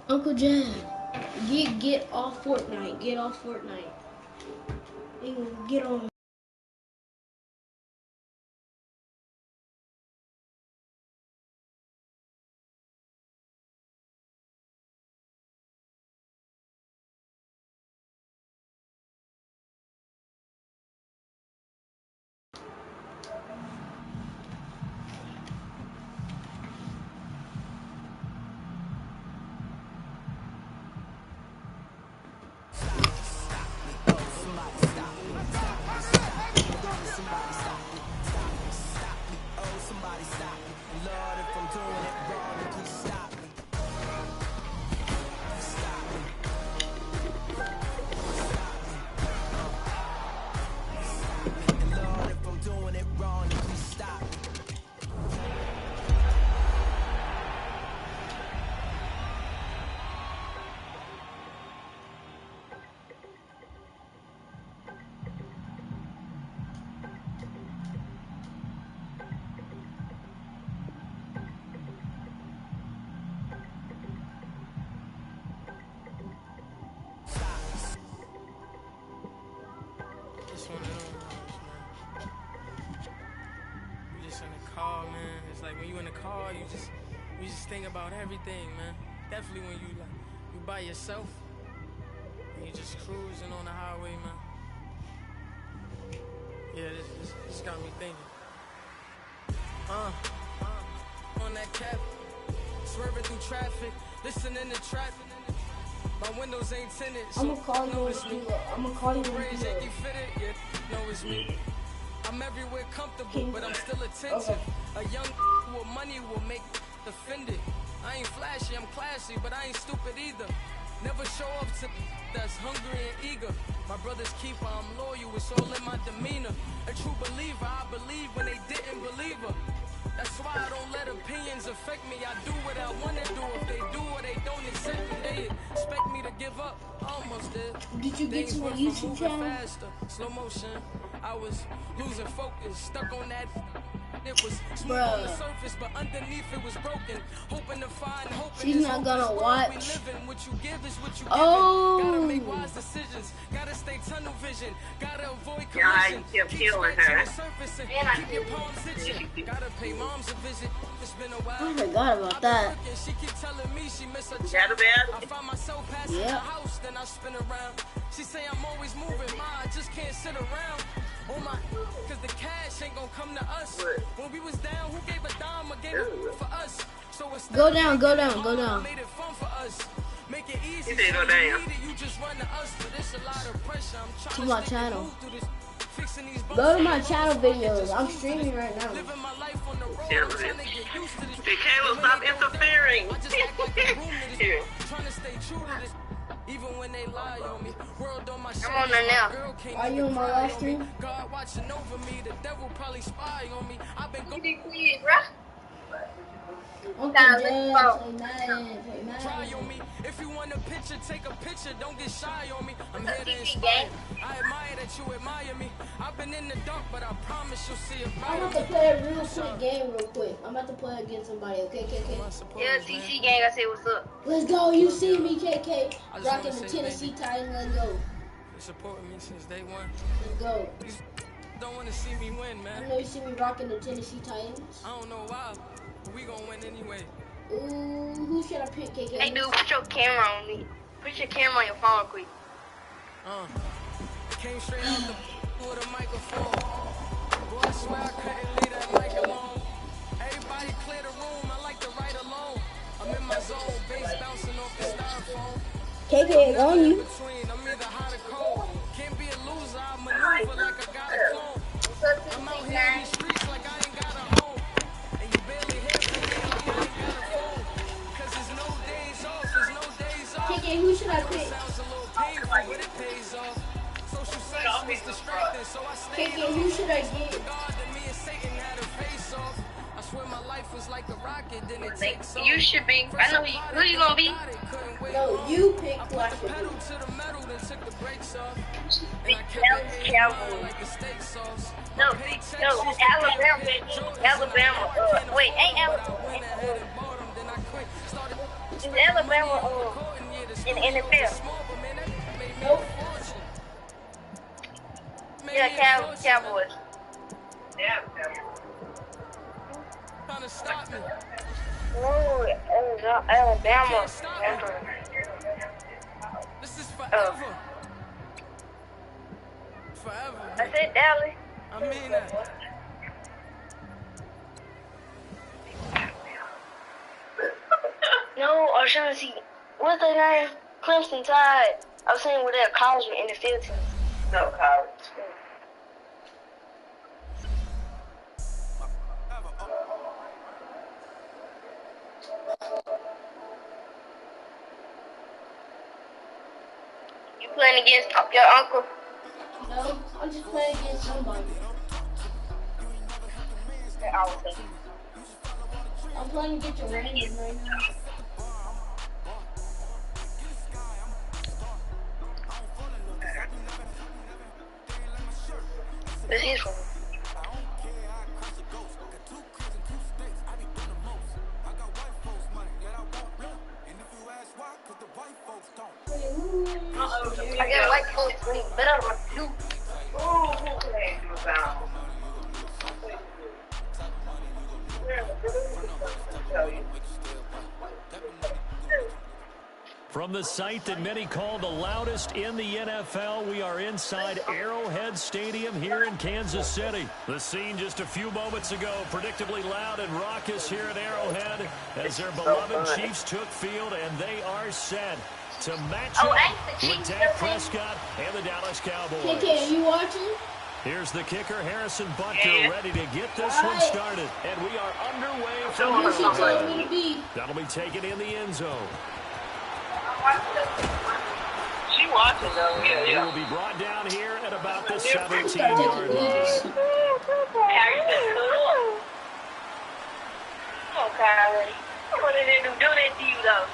Uncle Jan, get off Fortnite. Get off Fortnite. Get on. It's one of them ones, man. You just in the car, man. It's like when you in the car, you just think about everything, man. Definitely when you by yourself and you just cruising on the highway, man. Yeah, this got me thinking. On that cap, swerving through traffic, listening to traffic. My windows ain't tinted, so I'ma call you when you fitted, yeah, know it's me. I'm everywhere comfortable, but I'm still attentive. A young with money will make offended. I ain't flashy, I'm classy, but I ain't stupid either. Never show up to that's hungry and eager. My brother's keeper, I'm loyal, it's all in my demeanor. A true believer, I believe when they didn't believe her. That's why I don't let opinions affect me. I do what I want to do. If they do or they don't accept me, they expect me to give up. Almost did. Did you get to a YouTube channel? Faster, slow motion. I was losing focus, stuck on that. It was smooth on the surface, but underneath it was broken. Hoping to find hope. She's not gonna watch. What you give is what you Gotta make wise decisions. Gotta stay tunnel vision. Gotta avoid collision. Yeah, I kept killing her. Keep your palms itching. Gotta pay moms a visit. It's been a while. I forgot about that. She keep telling me she miss her child. I find myself passing the house, then I spin around. She say I'm always moving, I just can't sit around. Oh my, cause the cash ain't gonna come to us. When we was down, who gave a dime or gave it for us? So it's go down. Made it fun for us. Make it easy. Go down. You just run to us, but it's a lot of pressure. I'm trying to my channel. Go to my channel videos. I'm streaming right now. Hey, Caleb, stop interfering. Here. Even when they lie on me, world on my I'm on there now. Are you on my live stream? God watching over me, the devil probably spy on me. I've been going try on me. If you want a picture, take a picture. Don't get shy on me. I'm here to inspire. I admire that you admire me. I've been in the dark, but I promise you'll see it. I'm about to play a real quick game real quick. I'm about to play against somebody, okay, KK? Yeah, TC gang, I say what's up. Let's go, you see me, KK. Rocking the Tennessee Titans, let's go. You supporting me since day one. Let's go. You don't want to see me win, man. I know you see me rocking the Tennessee Titans. I don't know why, but we gonna win anyway. Ooh, who should I pick, KK? Hey, dude, put your camera on me. Put your camera on your phone quick. Came straight out the with a microphone. Boy, I swear I couldn't leave that mic alone. Everybody clear the room, I like to write alone. I'm in my zone, bass bouncing off the styrofoam. KK is on you. I'm either hot or cold. Can't be a loser, I maneuver like I got a phone. I'm out here in these streets like I ain't got a home. And you barely hear from me like I ain't got a phone. Cause there's no days off, there's no days off. KK, who should I pick? Sounds a little painful, but it pays off. Social sex was distracting, so I stayed KK, who should I get? God that me and Satan had a face off. I swear my life was like a rocket, then it takes off. You should be. I know who you gonna be. No, you pick who I should pedal to the metal, then took the brakes off. Be Cowboys. Like a steak sauce. No, Alabama. Wait, ain't Alabama. Is Alabama in the NFL? Nope. Yeah, Cowboys. Yeah. Trying to stop me. Ooh, Alabama. This is forever. Forever. I said Dallas. I mean that. No, I was trying to see what's their name? Clemson Tide. I was saying with their college or NFL team. No, college. You playing against your uncle? No, I'm just playing against somebody. I'm playing against a random right now. This is one. I got white folks money, but I'm like, you. From the site that many call the loudest in the NFL, we are inside Arrowhead Stadium here in Kansas City. The scene just a few moments ago, predictably loud and raucous here at Arrowhead as their beloved Chiefs took field, and they are set to match up with Dak Prescott and the Dallas Cowboys. KK, are you watching? Here's the kicker, Harrison Butker, ready to get this one started. And we are underway from Who's he telling me to be? That'll be taken in the end zone. She watching though. He will be brought down here at about the 17-yard line. Oh, Kyrie. What did they do that to you, though?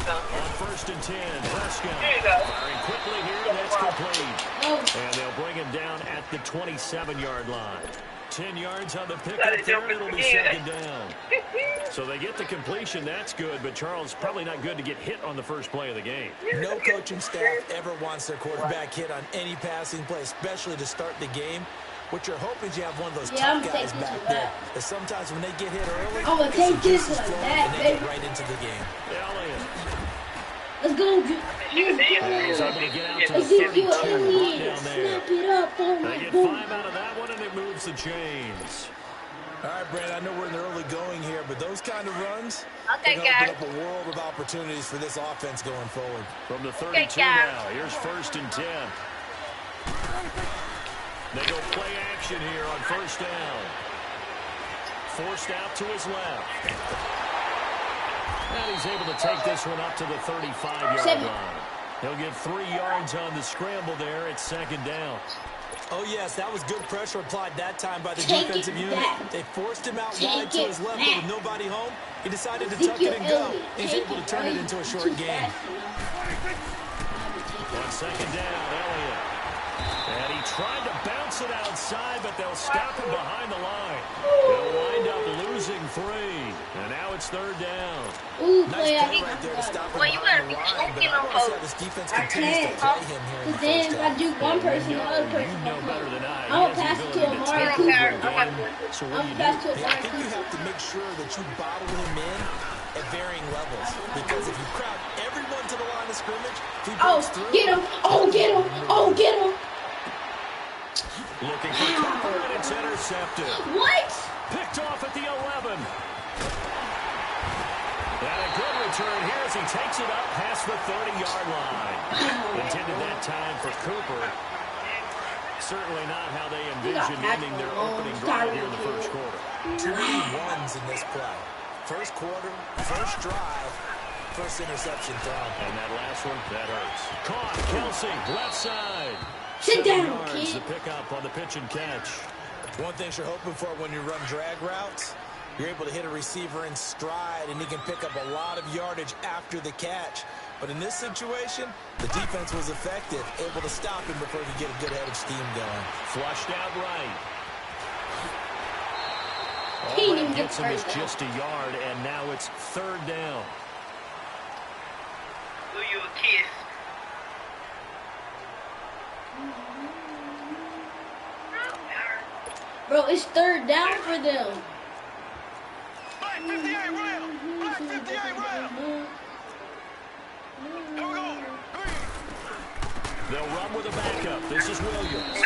On 1st and 10, Prescott There you go. firing quickly here, and that's complete. And they'll bring him down at the 27-yard line. 10 yards on the pickup there, it'll be second down. So they get the completion, that's good, but Charles, probably not good to get hit on the first play of the game. No coaching staff ever wants their quarterback hit on any passing play, especially to start the game. What you're hoping is you have one of those tough guys back there. But sometimes when they get hit early, I'm gonna take this like that, and they baby. get right into the game. Let's go. He's able to get out to the Ezekiel 32, Elliott. down there. Snap it up. Boom, They get boom. 5 out of that one, and it moves the chains. All right, Brad, I know we're in the early going here, but those kind of runs Okay, can guys. open up a world of opportunities for this offense going forward. From the 32 Okay, guys. now, here's 1st and 10. They go play action here on 1st down. Forced out to his left. And he's able to take this one up to the 35-yard line. He'll get 3 yards on the scramble there at 2nd down. Oh, yes, that was good pressure applied that time by the Take defensive it unit. back. They forced him out Take wide to his it left, back. but with nobody home, he decided to tuck Ezekiel it and go. Elliott. He's Take able to it, turn it right? into a short Too game. fast enough. On 2nd down, Elliott. And he tried to bounce it outside, but they'll stop him behind the line. They'll wind up losing 3. And now it's 3rd down. Ooh, Nice play play action. right there to stop him Well, you behind better the be line, but choking I on want to see how folks. this defense I continues to can't. play him here in the Because then first if I half. do one person, the other person You know will better play. than I. I'll He has pass the it ability to to Amari take Cooper. over a game. So what I'll do you pass do? to Yeah, I Amari think you Cooper. have to make sure that you bottle him in at varying levels. Because if you crowd everyone to the line of scrimmage, if he Oh, breaks through, get him. Oh, get him. Oh, get him. Looking for Cooper, and it's intercepted. What? Picked off at the 11. And a good return here as he takes it up past the 30-yard line. Intended that time for Cooper. Certainly not how they envisioned ending their opening drive here in the first quarter. too many ones in this play. First quarter, first drive, first interception thrown. And that last one, that hurts. Caught, Kelsey, left side. Sit 7 down, yards, kid. the pickup on the pitch and catch. One thing you're hoping for when you run drag routes, you're able to hit a receiver in stride, and he can pick up a lot of yardage after the catch. But in this situation, the defense was effective, able to stop him before he could get a good head of steam going. Flushed out right. He All didn't even that get gets the him is first down. just a yard, and now it's 3rd down. Do you a kiss? Bro, it's 3rd down for them. Black 58 rail. Black 58 rail. Here we go. They'll run with a backup. This is Williams.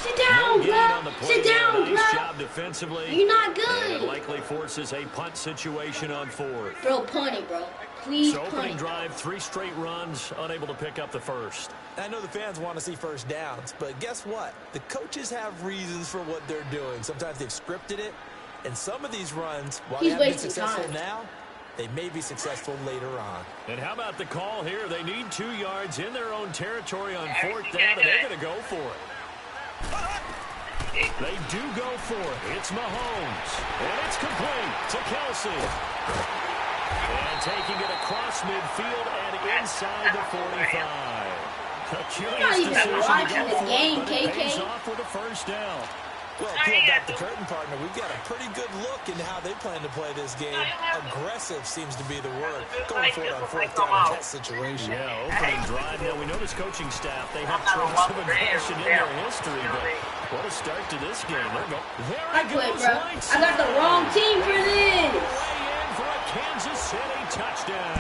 Sit down, No gain on the bro. play Sit there. down, Nice bro. job defensively. You're not And it good. likely forces a punt situation on 4th. Bro, punt it, bro. Please So punt opening it. drive, 3 straight runs, unable to pick up the first. I know the fans want to see first downs, but guess what? The coaches have reasons for what they're doing. Sometimes they've scripted it, and some of these runs, while He's they haven't been wasting successful time. now, they may be successful later on. And how about the call here? They need 2 yards in their own territory on 4th down, and they're going to go for it. They do go for it. It's Mahomes. And it's complete to Kelsey. And taking it across midfield and inside the 45. A curious not even decision to watching go the for it, game, but it pays KK. off with a first down. Well, peel back the curtain, partner. We've got a pretty good look into how they plan to play this game. Aggressive seems to be the word. Going for it on 4th down in that situation. Yeah, opening drive. Now, we know this coaching staff, they have trails of aggression in their history, but what a start to this game. There I he quit, goes, bro. right I got the side. wrong team for this. Way in for a Kansas City touchdown.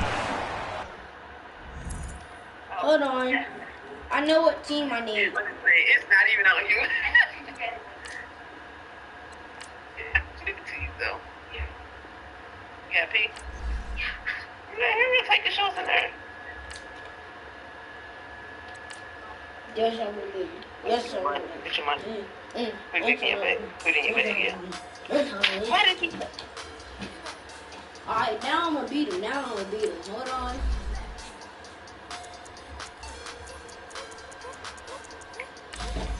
Hold on. I know what team I need. It's not even on you. Yeah, Pete. Yeah, take the shoes in there. Yes, I will. Yes, I will. Get your money. Put it in your bag. Put it in your bag, yeah. Why did you? Alright, now I'm gonna beat him. Hold on.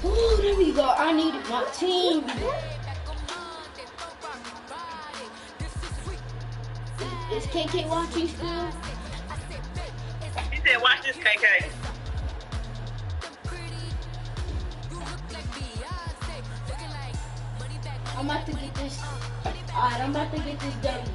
Oh, there we go. I needed my team. Is KK watching still? He said, watch this, KK. I'm about to get this. Alright, I'm about to get this W.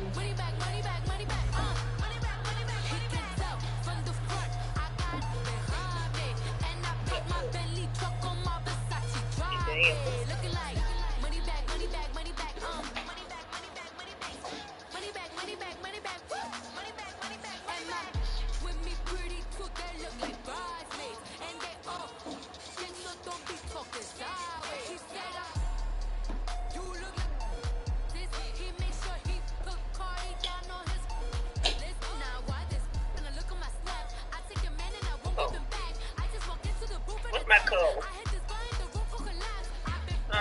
What's my color?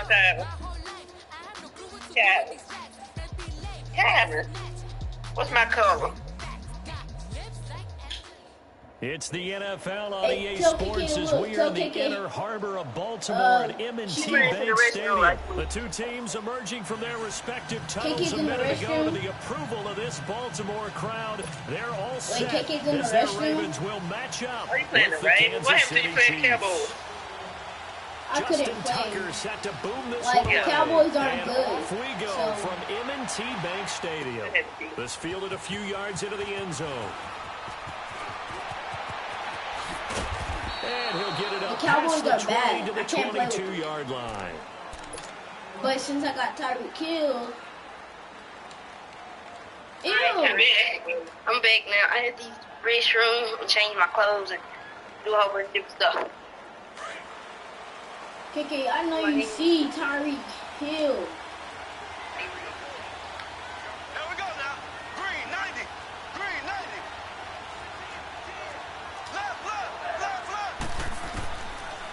Okay. Cabin. What's my color? It's the NFL on Hey, EA tell Sports KK, as look, we are tell in the KK. inner harbor of Baltimore at M&T she ran to the Bank restroom, Stadium. right? The two teams emerging from their respective KK's tunnels a in the minute ago to restroom. the approval of this Baltimore crowd. They're all set KK's in the as their restroom. Ravens will match up Are you playing with the the Ravens? What Kansas happened to City you playing Chiefs. Cowboys? I couldn't Justin play. Tucker set to boom this Like, one the away. Cowboys aren't And good, off we go so- from M&T Bank Stadium. This fielded a few yards into the end zone. And he'll get it up The Cowboys past the are 20 bad. to the I can't play with them. 22-yard line. But since I got Tyreek Hill, ew. I'm back now. I had to use the restroom and change my clothes and do a whole bunch of different stuff. KK, I know you see Tyreek Hill. Here we go now. Green 90. Green 90. Left.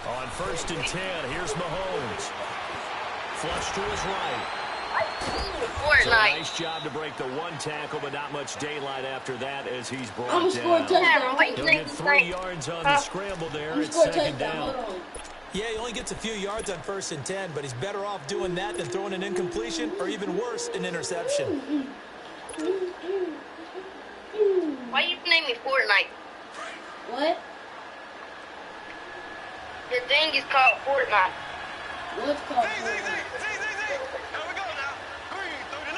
On 1st and 10, here's Mahomes. Flush to his right. So a Fortnite. nice job to break the one tackle, but not much daylight after that as he's I'm brought gonna score a down. touchdown. He'll get 3 yards on the scramble there. I'm It's score a 2nd touchdown. down. Hold on. Yeah, he only gets a few yards on 1st and 10, but he's better off doing that than throwing an incompletion or even worse, an interception. Why you name me Fortnite? What? The thing is called Fortnite. What's called? Here we go now. Green 30.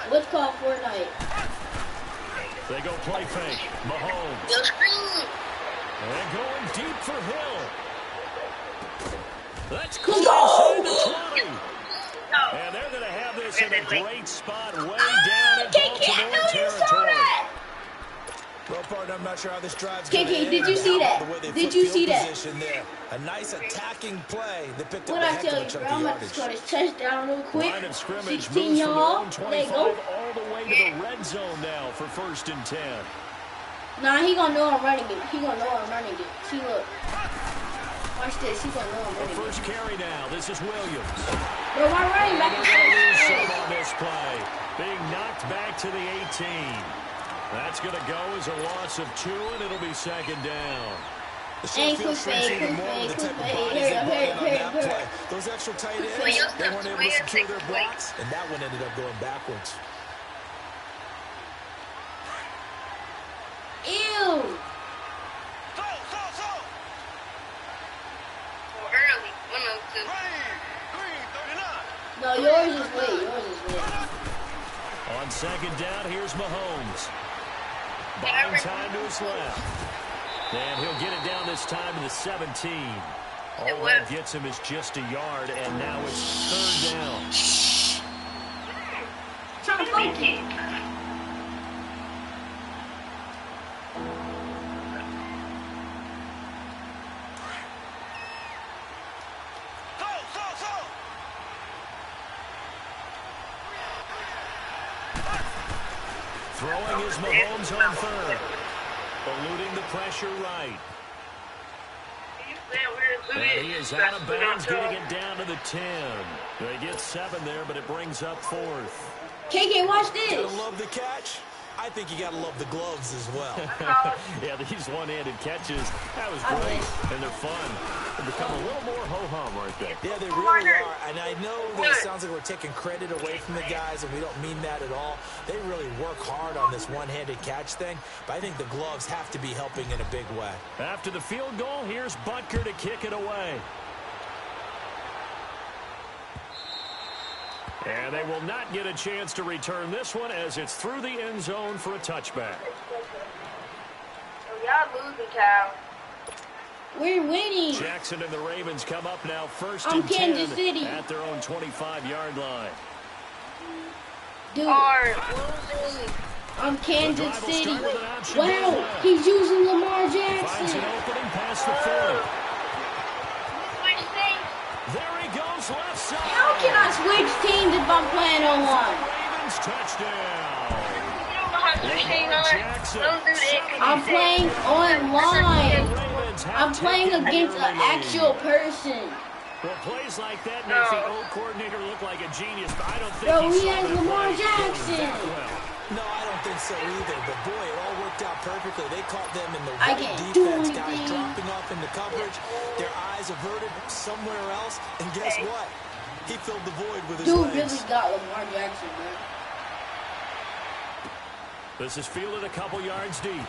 What's called Fortnite? They go play fake. Mahomes. Yo, screen. And going deep for Hill. That's Let's caught go! inside the 20. And they're going to have this in a great spot way down in Baltimore territory. Well, partner, I'm not sure how this drive's KK, going to end. did you see that? The way they Did flip you field see that? position there. A nice attacking play that picked up What a I heck tell of a you, chunk bro, of I'm about to yardage. score this touchdown real quick. Line of scrimmage 16 moves from their own y'all. 25 There you go. all the way to the red zone now for 1st and 10. Nah, he gonna know I'm running it. He gonna know I'm running it. See, look. Watch this. He gonna know I'm The running it. first carry now. This is Williams. Bro, my running back is They're going to lose so some good. on this play. Being knocked back to the 18. That's going to go as a loss of 2, and it'll be 2nd down. The short field shrinks even more with the type of bodies they brought in on that play. Those extra tight ends, they weren't able to secure their blocks, and that one ended up going backwards. Ew. Early. 102. No, yours is late. Yours is late. On 2nd down, here's Mahomes. Buying time to his left. And he'll get it down this time to the 17. All that gets him is just a yard, and now it's 3rd down. Trying to fake it. Throwing is Mahomes on 3rd. Eluding the pressure right. And he is out of bounds, getting it down to the 10. They get 7 there, but it brings up 4th. KK, watch this. Gotta love the catch. I think you gotta love the gloves as well. Yeah, these one-handed catches, that was great, and they're fun. They become a little more ho-hum, aren't they? Yeah, they really are. And I know that it sounds like we're taking credit away from the guys, and we don't mean that at all. They really work hard on this one-handed catch thing, but I think the gloves have to be helping in a big way. After the field goal, here's Butker to kick it away. And they will not get a chance to return this one as it's through the end zone for a touchback. Y'all losing, Kyle. We're winning. Jackson and the Ravens come up now 1st I'm and Kansas 10 City. at their own 25-yard line. Dude, Losing. I'm Kansas drive will City. start with an option Wow, left. he's using Lamar Finds an Jackson. opening past the 40. Which thing? There he goes left side. How can I switch teams if I'm playing on one? Ravens touchdown. You don't know how to switch things on. Jackson. Don't do that. I'm playing online. Ravens have I'm playing taken the against an early lead. actual person. Well, plays like that makes the O coordinator look like a genius, but I don't think Bro, he saw has that Lamar play Jackson. that well. No, I don't think so either. But, boy, it all worked out perfectly. They caught them in the I right can't do defense, guys anything. dropping off into coverage. Their eyes averted somewhere else. And guess what? He filled the void with his Dude legs. really got Lamar Jackson, man. This is fielded a couple yards deep.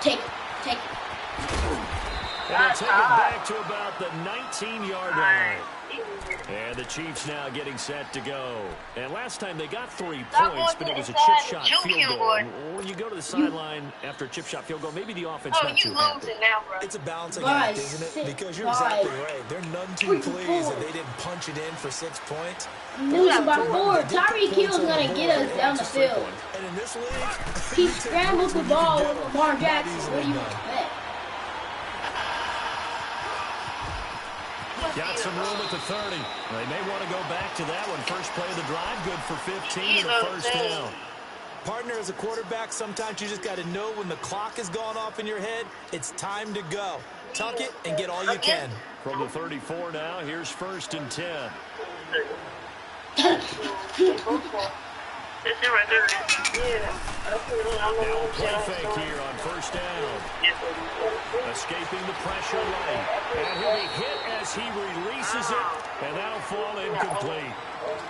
Take it. Take it. And they'll take it back to about the 19-yard line. And the Chiefs now getting set to go. And last time they got 3 points, but it was a chip shot field goal. And when you go to the sideline after a chip shot field goal, maybe the offense Oh, not you too happy. losing now, bro. It's a balancing Bye, act, isn't it? 6, Because you're bye. exactly right. They're none too pleased that they didn't punch it in for 6 points. Losing by 4. Tyreek Hill's gonna get us down the field. And in this league, He scrambled the ball with Lamar Jackson. What do you expect? Got some room at the 30. They may want to go back to that one. First play of the drive, good for 15 and a first down. partner, as a quarterback, sometimes you just got to know when the clock has gone off in your head, it's time to go. Tuck it and get all you can. From the 34 now, here's 1st and 10. That's it right there. Yeah. Now play fake here on 1st down. Escaping the pressure right. And he'll be hit as he releases it, and that'll fall incomplete.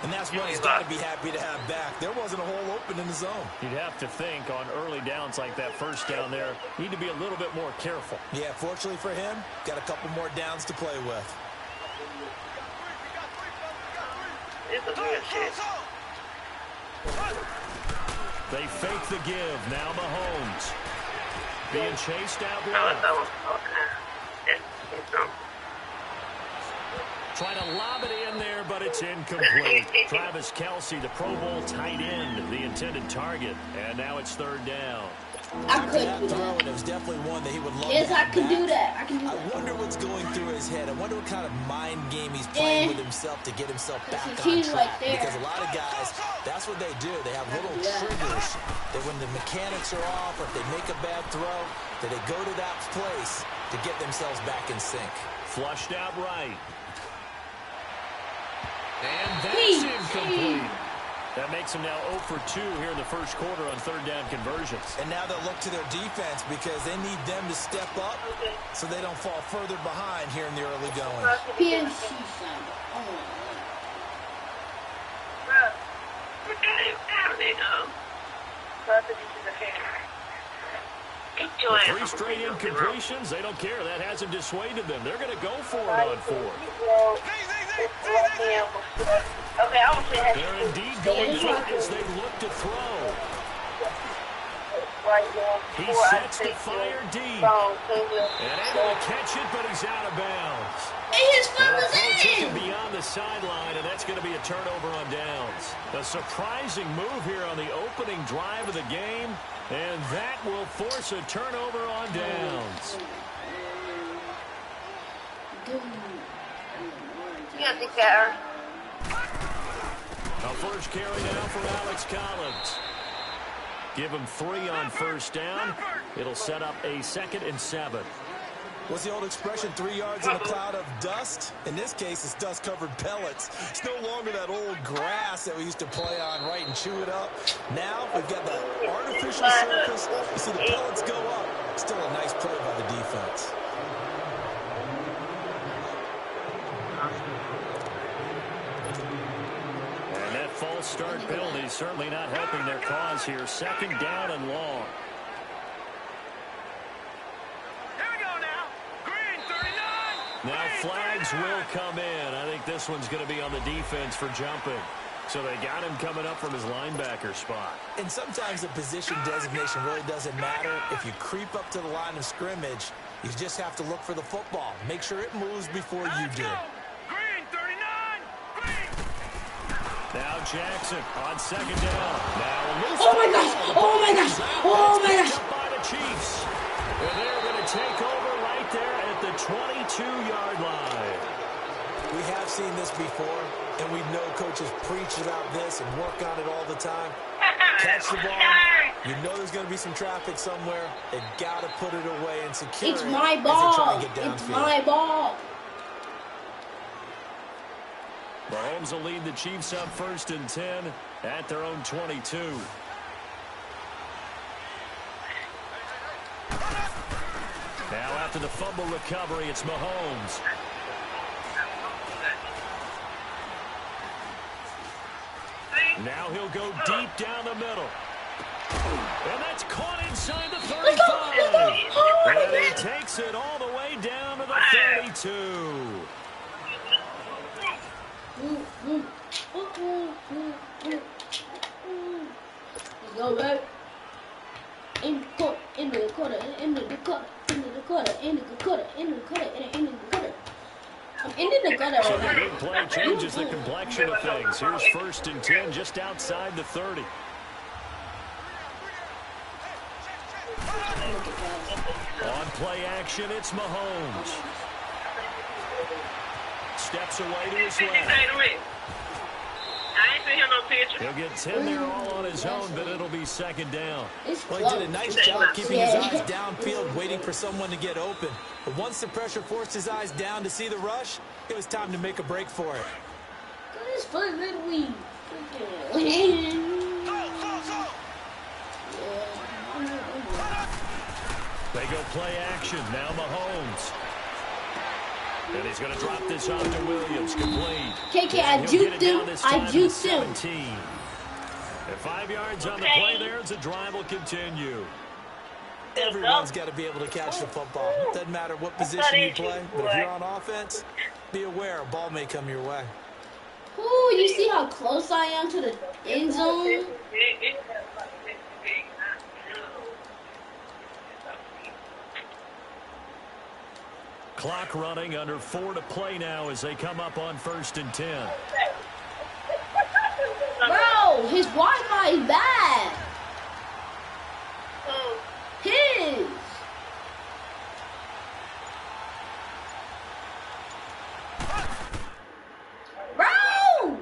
And that's what he's got to be happy to have back. There wasn't a hole open in the zone. You'd have to think on early downs like that, 1st down there, need to be a little bit more careful. Yeah, fortunately for him, got a couple more downs to play with. They fake the give. Now Mahomes. Being chased out wide. Trying to lob it in there, but it's incomplete. Travis Kelce, the Pro Bowl tight end, the intended target. And now it's third down. I could do that. It was definitely one that he would love. Yes, I can do that. I can do that. I wonder what's going through his head. I wonder what kind of mind game he's playing with himself to get himself back on track. Right there. Because a lot of guys, that's what they do. They have little triggers that when the mechanics are off or if they make a bad throw, that they go to that place to get themselves back in sync. Flushed out right. And that's incomplete. That makes them now 0 for 2 here in the first quarter on third down conversions. And now they'll look to their defense because they need them to step up so they don't fall further behind here in the early going. PNC sound. Oh, Three straight incompletions. They don't care. That hasn't dissuaded them. They're going to go for it on fourth. They're indeed going for it as they look to throw. He sets to fire deep. And able to catch it, but he's out of bounds. his foot was Took him in. beyond the sideline, and that's going to be a turnover on downs. A surprising move here on the opening drive of the game, and that will force a turnover on downs. You got the car. A first carry now for Alex Collins. Give him 3 on first down. It'll set up a 2nd and 7. What's the old expression, 3 yards in a cloud of dust? In this case, it's dust-covered pellets. It's no longer that old grass that we used to play on, right, and chew it up. Now, we've got the artificial surface. You see the pellets go up. Still a nice play by the defense. And that false start penalty certainly not helping their cause here. 2nd down and long. Now flags will come in. I think this one's going to be on the defense for jumping. So they got him coming up from his linebacker spot. And sometimes the position designation really doesn't matter. If you creep up to the line of scrimmage, you just have to look for the football. Make sure it moves before you do. Now Jackson on 2nd down. Now Oh my gosh! Oh my gosh! Oh my gosh! by the Chiefs. And they're going to take over right there at the 22-yard line. We have seen this before, and we know coaches preach about this and work on it all the time. Catch the ball. You know there's going to be some traffic somewhere. They've got to put it away and secure it. It's my as they try ball. and get downfield. It's my ball. Mahomes will lead the Chiefs up 1st and 10 at their own 22. Now after the fumble recovery, it's Mahomes. Now he'll go deep down the middle. And that's caught inside the 35. And he takes it all the way down to the 32. Let's go, baby. In the quarter, in the quarter, in the quarter, in the quarter, in the quarter, in the quarter, in the quarter. I'm ending the gutter So right the now. big play changes the complexion of things. Here's 1st and 10 just outside the 30. On play action, it's Mahomes. Steps away to his left. He'll get 10 there all on his own, but it'll be 2nd down. Well, he did a nice job keeping his eyes downfield, waiting for someone to get open. But once the pressure forced his eyes down to see the rush, it was time to make a break for it. This foot little weed. They go play action. Now Mahomes. And he's going to drop this off to Williams. Complete. KK, I juked him. I juked him. 17. And 5 yards on the play there as the drive will continue. Everyone's got to be able to catch the football. Doesn't matter what position you play, but if you're on offense, be aware a ball may come your way. Ooh, you see how close I am to the end zone? Clock running, under 4 to play now as they come up on 1st and 10. Bro, his Wi-Fi is bad. His. Bro.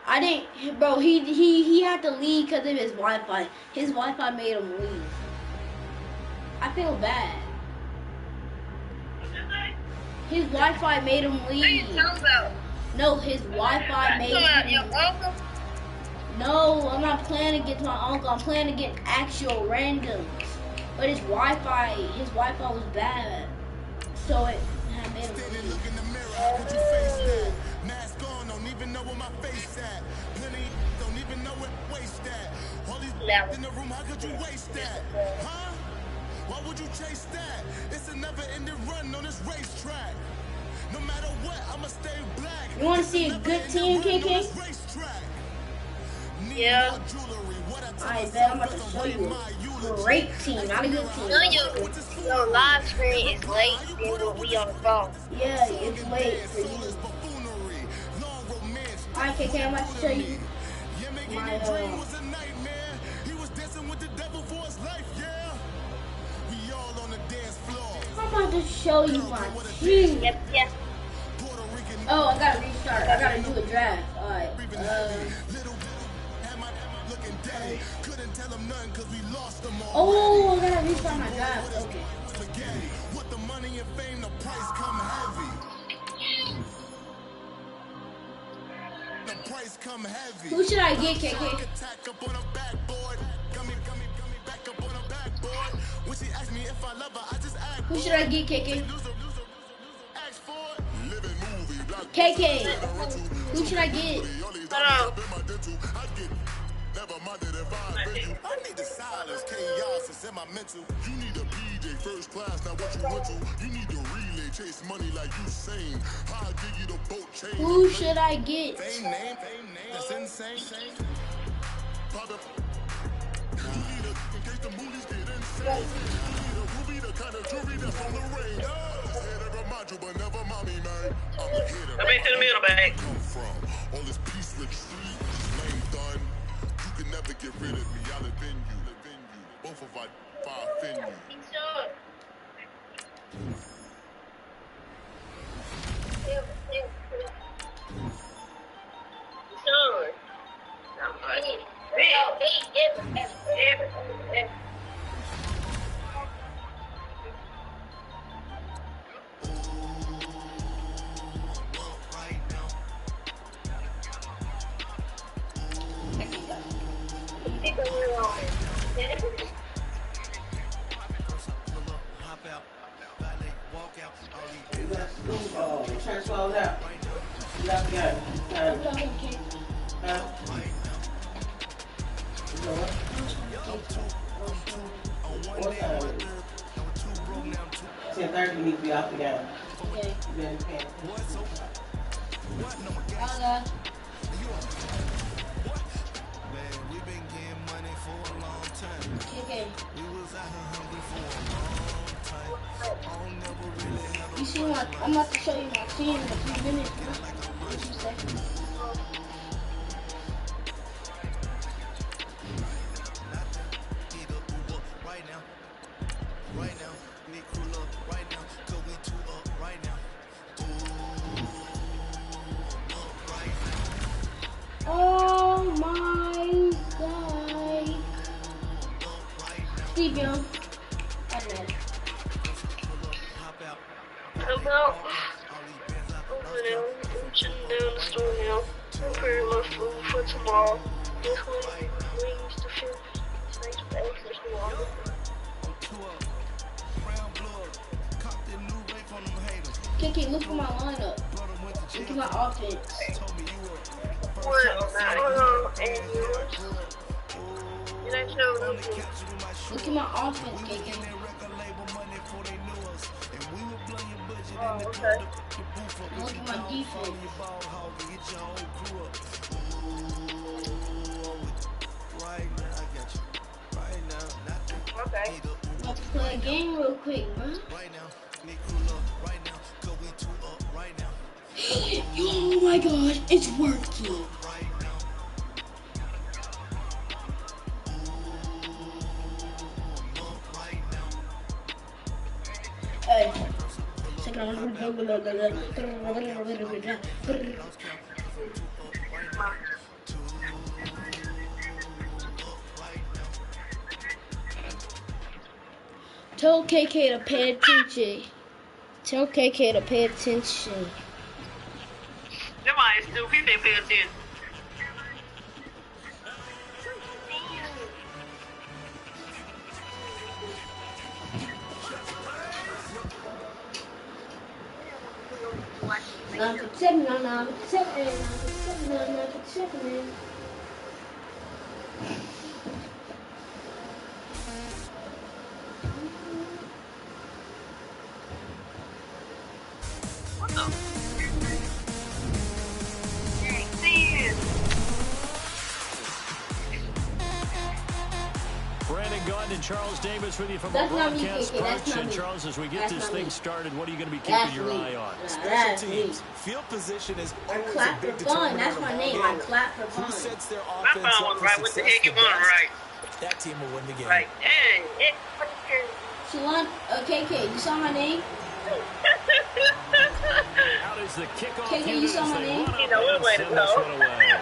I didn't, bro, he had to leave because of his Wi-Fi. His Wi-Fi made him leave. I feel bad. His Wi-Fi made him leave. No, his Wi-Fi made him leave. No, I'm not planning to get to my uncle. I'm planning to get actual randoms. But his Wi-Fi was bad. So it had made him leave. Mask on, don't even know where my face at. Plenty don't even know what waste that. All these in the room, how could you waste that? Huh? Why would you chase that? It's a never-ending run on this racetrack. No matter what, I'ma stay black. You want to see a good team, KK? Yeah. I bet I'm about to show you a great team, not a good team. Your live screen is late than what we on the phone. Yeah, it's late for you. Alright, KK, I'm about to show you my I'm about to show you my team. Yep. Oh, I gotta restart. I gotta do a draft. Alright. Oh, I gotta restart my draft. Okay. With the money and fame, the price come heavy. The price come heavy. Who should I get, KK? Who should I get, KK? KK, who should I get? I need the silence, chaos is in my mental. You need a PJ first class, not what you went to. You need to relay, chase money like you sane. I'll give you the boat chain. Who should I get? Same name, that's insane. You need a, in case the movies get insane. You need a ruby, the kind of jewelry that's on the range. But never mommy, man. I'm a hitter. I'm into the middle, babe. Come from all this peace retreat, lame done. You can never get rid of me. I'll avenge you. Both of our offend you. Sure. Transfer out. You got the game. Huh? 10:30, you need to be off the game. Okay. You better pay. Okay. You see what? I'm about to show you my team in a few minutes. What you say? Oh my God. Steve Young. I'm ready. About over there, I'm shutting down the store now. I'm preparing my food for tomorrow. This week, wings to fish, steaks with eggs and water. KK, look at my lineup. Look at my offense. What? Hold on, and yours? Did I show you? Look at my offense, KK. Oh, okay. Look at my defense. Okay. Let's play a game real quick, bro. Oh my gosh, it's working. Hey. Tell KK to pay attention. Tell KK to pay attention. Somebody stupid, they pay attention. What the? Brandon Gordon and Charles Davis with you from That's our not me, broadcast KK. That's perch. not And me. Charles, as we get That's this not thing me. started, what are you going to be That's keeping your me. eye on? Special That's me. teams. Field position is I always a clap big for fun. determinant That's of my a name. ball I game. clap for Who fun. sets their My offense phone up was for right. What the success heck you the want, best? right? That team will win the game. Right. Dang. Shalon, KK, you saw my name? Out is the kickoff KK, you unit saw as my they name? run up You know what and way to send go. this one away.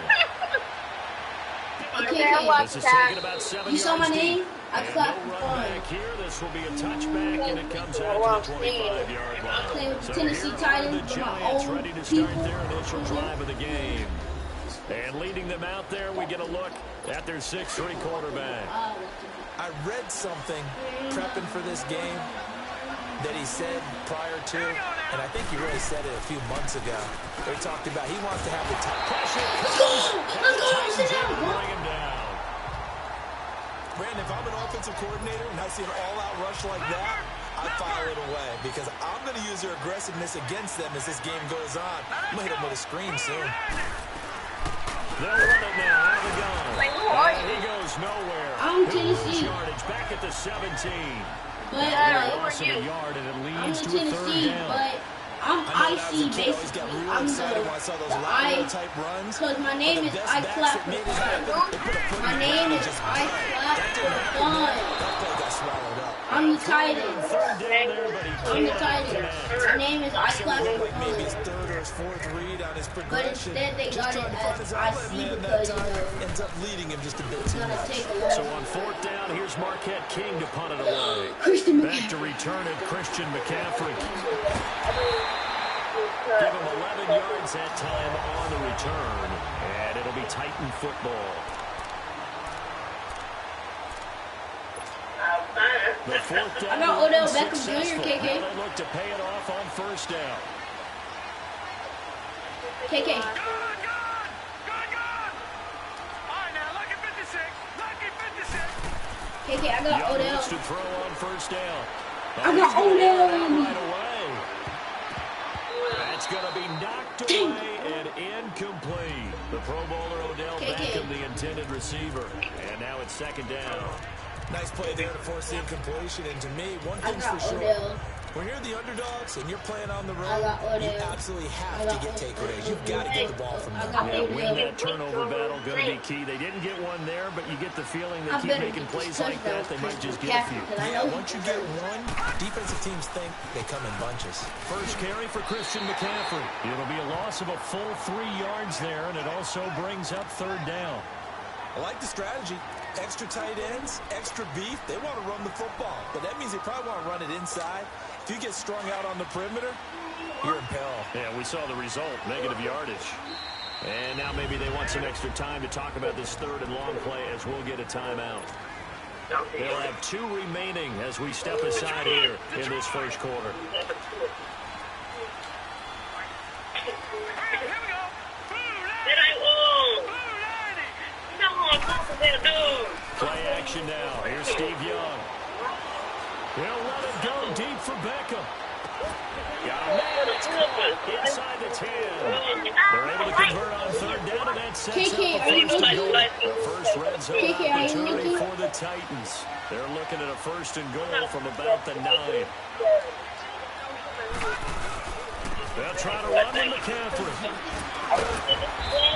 KK, This is taking about 7 you saw my yards name? deep. I And clapped no for run fun. back here. This will be a touchback, and it comes out to the 25-yard line. Playing with the So Tennessee here are Titans, the but my Giants own ready to start people. their initial drive of the game. And leading them out there, we get a look at their 6'3" quarterback. I read something prepping for this game that he said prior to, and I think he really said it a few months ago. They talked about he wants to have the top Pressure Let's go! comes, and Let's the go! Titans Sit able down! to bring him down. Brandon, if I'm an offensive coordinator and I see an all-out rush like that, I file it away because I'm going to use their aggressiveness against them as this game goes on. I'm going to hit them with a screen soon. They'll run it now out of the gun. And he goes nowhere. I'm He'll lose Tennessee. yardage back at the 17. But A loss of a yard, and it I'm leads the to a third Tennessee, down. but I'm I know when I was a IC kid, I always got basically. real I'm excited when I saw those the lateral I, type runs. because my name But is the best I backs clap that for made it happen, fun. they put a foot My in the name ground and is just I run. clap That for didn't happen fun. there. That play got swallowed up. I'm the tight end. Third down there, but he I'm the can't tight end. connect. My name is I clap Looked for like maybe his fun. third or his fourth read on his But progression. instead they Just got trying it to find as his outlet IC man that because, you time. know, Ends up leading him just a bit it's too gonna much. take a So long. on fourth down, here's Marquette King to punt it away. Christian Back to return it, Christian McCaffrey. Give him 11 yards that time on the return, and it'll be Titan football. The fourth down I got Odell run Beckham Jr., successful. KK. Now they look to pay it off on first down. KK. KK, I got Young Odell. looks to throw on first down. I got Odell on me. Right away. That's going to be knocked away and incomplete. The Pro Bowler Odell Beckham, the intended receiver. And now it's second down. Nice play there to force the incompletion. And to me, one I thing's got for sure. Odell. When you're the underdogs and you're playing on the road, I got you Odell. absolutely I have got to get Odell. takeaways. You've got to get the ball from I them. got Yeah, win Odell. that turnover battle going to be key. They didn't get one there, but you get the feeling they I keep better making get plays this like that, they might just get a few. because I Yeah, know once you get one, defensive teams think they come in bunches. First carry for Christian McCaffrey. It'll be a loss of a full 3 yards there, and it also brings up third down. I like the strategy. Extra tight ends, extra beef. They want to run the football, but that means they probably want to run it inside. If you get strung out on the perimeter, you're in peril. Yeah, we saw the result, negative yardage. And now maybe they want some extra time to talk about this third and long play as we'll get a timeout. They'll have 2 remaining as we step aside here in this first quarter. Play action now. Here's Steve Young. He'll let it go deep for Beckham. Got a man that's caught inside the 10. They're able to convert on third down, and that sets up a first and goal. A first red zone opportunity for the Titans. They're looking at a first and goal from about the 9. They'll try to run with McCaffrey.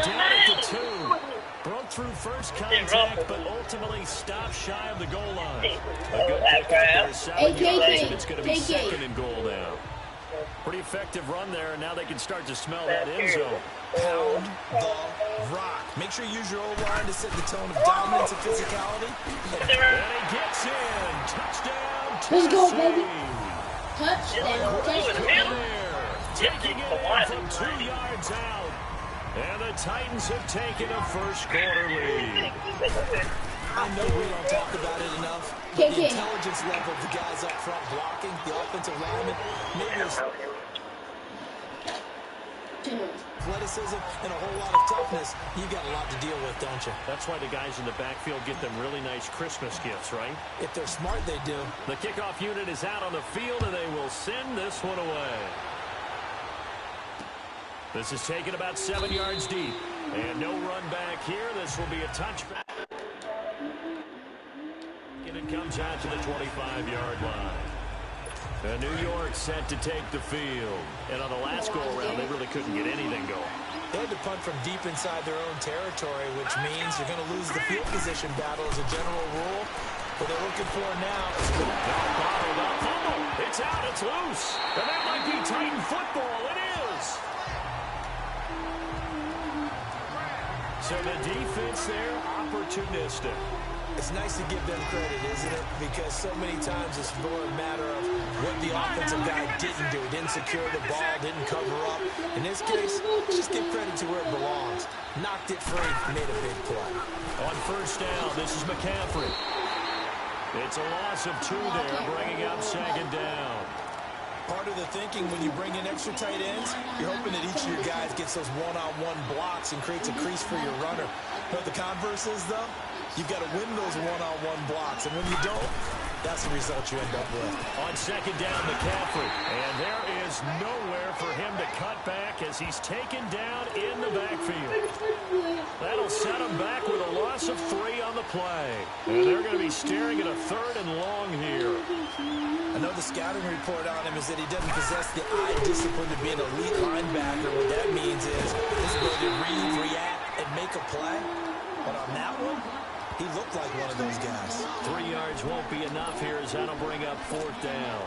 Down at the 2. Broke through first contact, but ultimately stopped shy of the goal line. A good pick out there, 7 yards, and it's going to be second and goal now. Pretty effective run there, and now they can start to smell that end zone. Pound the rock. Make sure you use your O-line to set the tone of dominance and physicality. And he gets in. Touchdown. Let's go, baby. Touchdown. Taking it in from 2 yards out. And the Titans have taken a first quarter lead. I know we don't talk about it enough, but the intelligence level of the guys up front blocking, the offensive linemen, maybe there's athleticism and a whole lot of toughness. You've got a lot to deal with, don't you? That's why the guys in the backfield get them really nice Christmas gifts, right? If they're smart, they do. The kickoff unit is out on the field, and they will send this one away. This is taken about 7 yards deep. And no run back here. This will be a touchback. And it comes out to the 25-yard line. And New York set to take the field. And on the last go-around, they really couldn't get anything going. They had to punt from deep inside their own territory, which means you're going to lose the field position battle as a general rule. What they're looking for now is a good bottled up fumble. It's out. It's loose. And that might be Titan football. It is. So the defense there, opportunistic. It's nice to give them credit, isn't it? Because so many times it's more a matter of what the offensive guy didn't do. He didn't secure the ball, didn't cover up. In this case, just give credit to where it belongs. Knocked it free, made a big play. On first down, this is McCaffrey. It's a loss of 2 there, bringing up second down. Part of the thinking when you bring in extra tight ends, you're hoping that each of your guys gets those one-on-one blocks and creates a crease for your runner. But the converse is, though, you've got to win those one-on-one blocks. And when you don't, that's the result you end up with. On second down, McCaffrey. And there is nowhere for him to cut back as he's taken down in the backfield. That'll set him back with a loss of 3 on the play. And they're going to be staring at a 3rd and long here. I know the scouting report on him is that he doesn't possess the eye discipline to be an elite linebacker. What that means is his ability to read, react, and make a play. But on that one, he looked like one of those guys. 3 yards won't be enough here as that'll bring up 4th down.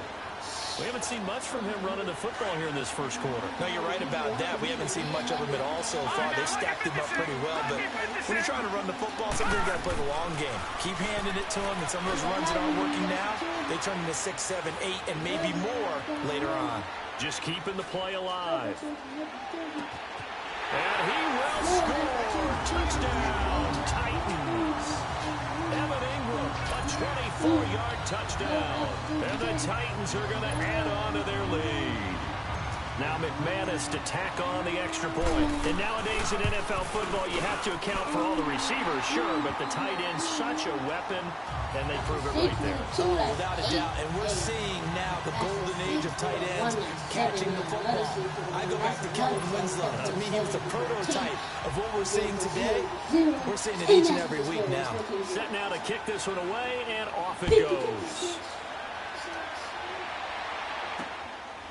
We haven't seen much from him running the football here in this first quarter. No, you're right about that. We haven't seen much of him at all so far. They stacked him up pretty well, but when you're trying to run the football, sometimes you got to play the long game. Keep handing it to him, and some of those runs that aren't working now, they turn into 6, 7, 8, and maybe more later on. Just keeping the play alive. And he will score. Touchdown, Titans. Evan Ingram, a 24-yard touchdown. And the Titans are going to add on to their lead. Now McManus to tack on the extra point. And nowadays in NFL football, you have to account for all the receivers, sure, but the tight end's such a weapon, and they prove it right there. Without a doubt, and we're seeing now the golden age of tight ends catching the football. I go back to Kellen Winslow. To me, he was the prototype of what we're seeing today. We're seeing it each and every week now. Set now to kick this one away, and off it goes.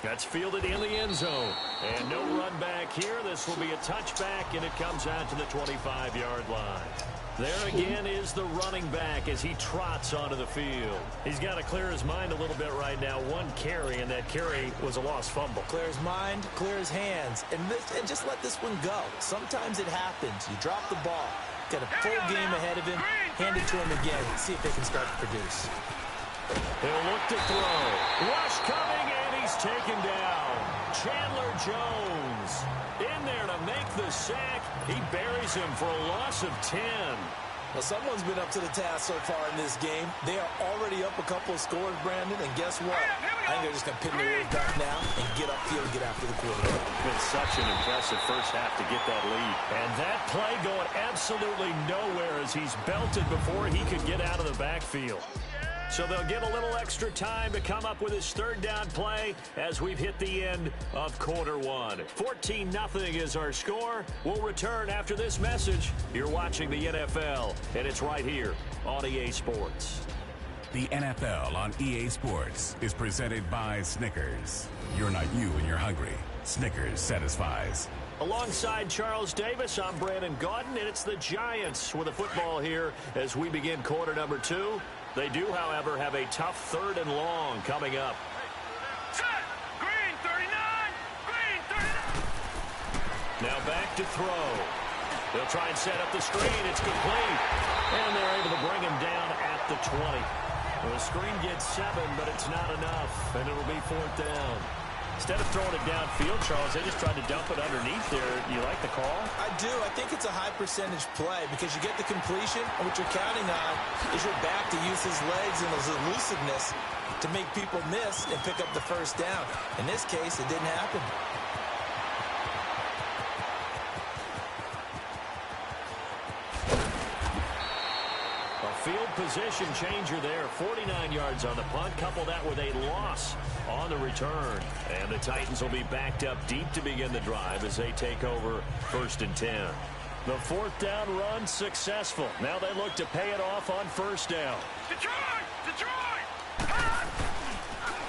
That's fielded in the end zone. And no run back here. This will be a touchback, and it comes out to the 25-yard line. There again is the running back as he trots onto the field. He's got to clear his mind a little bit right now. 1 carry, and that carry was a lost fumble. Clear his mind, clear his hands, and just let this one go. Sometimes it happens. You drop the ball. Got a full game ahead of him. Hand it to him again. See if they can start to produce. He'll look to throw. Rush coming, and he's taken down. Chandler Jones in there to make the sack. He buries him for a loss of 10. Well, someone's been up to the task so far in this game. They are already up a couple of scores, Brandon, and guess what? I think they're just going to pin their ears back now and get upfield and get after the quarterback. It's been such an impressive first half to get that lead. And that play going absolutely nowhere as he's belted before he could get out of the backfield. So they'll get a little extra time to come up with his third down play as we've hit the end of quarter one. 14-0 is our score. We'll return after this message. You're watching the NFL, and it's right here on EA Sports. The NFL on EA Sports is presented by Snickers. You're not you when you're hungry. Snickers satisfies. Alongside Charles Davis, I'm Brandon Gaudin, and it's the Giants with the football here as we begin quarter number 2. They do, however, have a tough 3rd and long coming up. Set! Green 39! Green 39! Now back to throw. They'll try and set up the screen. It's complete. And they're able to bring him down at the 20. Well, the screen gets 7, but it's not enough, and it'll be 4th down. Instead of throwing it downfield, Charles, they just tried to dump it underneath there. You like the call? I do. I think it's a high percentage play because you get the completion, and what you're counting on is your back to use his legs and his elusiveness to make people miss and pick up the first down. In this case, it didn't happen. Field position changer there. 49 yards on the punt. Couple that with a loss on the return. And the Titans will be backed up deep to begin the drive as they take over 1st and 10. The 4th down run successful. Now they look to pay it off on 1st down. Detroit! Detroit!